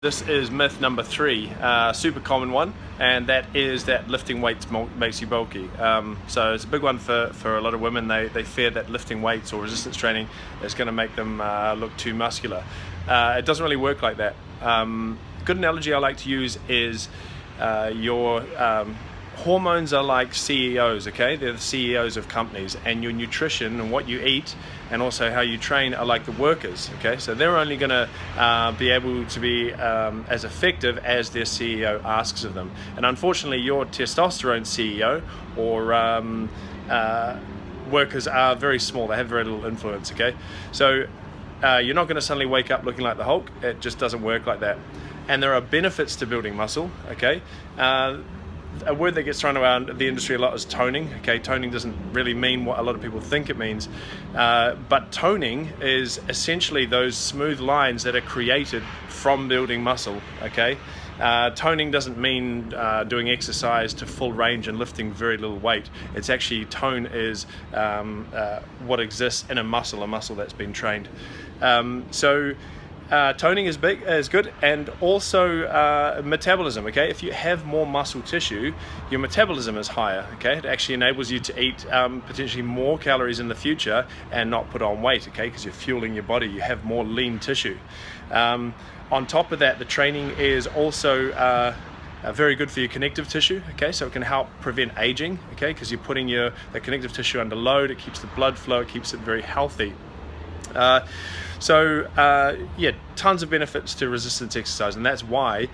This is myth number 3, super common one, and that is that lifting weights makes you bulky. So it's a big one for a lot of women. They fear that lifting weights or resistance training is going to make them look too muscular. It doesn't really work like that. Good analogy I like to use is your hormones are like CEOs, okay? They're the CEOs of companies, and your nutrition and what you eat and also how you train are like the workers, okay? So they're only gonna be able to be as effective as their CEO asks of them. And unfortunately, your testosterone CEO or workers are very small. They have very little influence, okay? So you're not gonna suddenly wake up looking like the Hulk. It just doesn't work like that. And there are benefits to building muscle, okay? A word that gets thrown around the industry a lot is toning. Okay, toning doesn't really mean what a lot of people think it means, but toning is essentially those smooth lines that are created from building muscle. Okay, toning doesn't mean doing exercise to full range and lifting very little weight. It's actually, tone is what exists in a muscle that's been trained. Toning is good, and also metabolism. Okay, if you have more muscle tissue, your metabolism is higher. Okay, it actually enables you to eat potentially more calories in the future and not put on weight. Okay, because you're fueling your body, you have more lean tissue. On top of that, the training is also very good for your connective tissue. Okay, so it can help prevent aging. Okay, because you're putting the connective tissue under load. It keeps the blood flow. It keeps it very healthy. Yeah, tons of benefits to resistance exercise, and that's why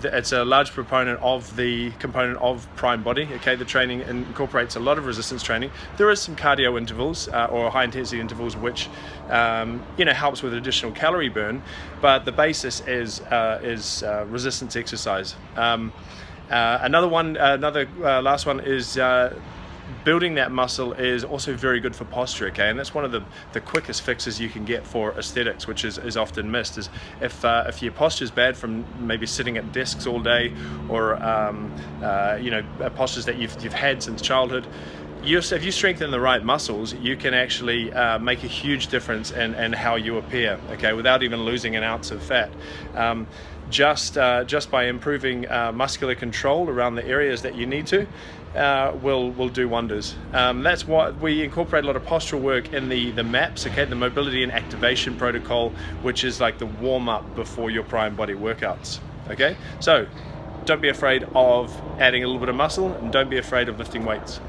it's a large proponent of the component of Prime Body. Okay, the training incorporates a lot of resistance training. There is some cardio intervals or high intensity intervals, which helps with additional calorie burn, but the basis is resistance exercise. Last one is building that muscle is also very good for posture, okay? And that's one of the quickest fixes you can get for aesthetics, which is often missed, is if your posture is bad from maybe sitting at desks all day, or postures that you've had since childhood. If you strengthen the right muscles, you can actually make a huge difference in how you appear, okay, without even losing an ounce of fat. Just by improving muscular control around the areas that you need to, will do wonders. That's why we incorporate a lot of postural work in the MAPS, okay, the mobility and activation protocol, which is like the warm-up before your Prime Body workouts. Okay, so don't be afraid of adding a little bit of muscle, and don't be afraid of lifting weights.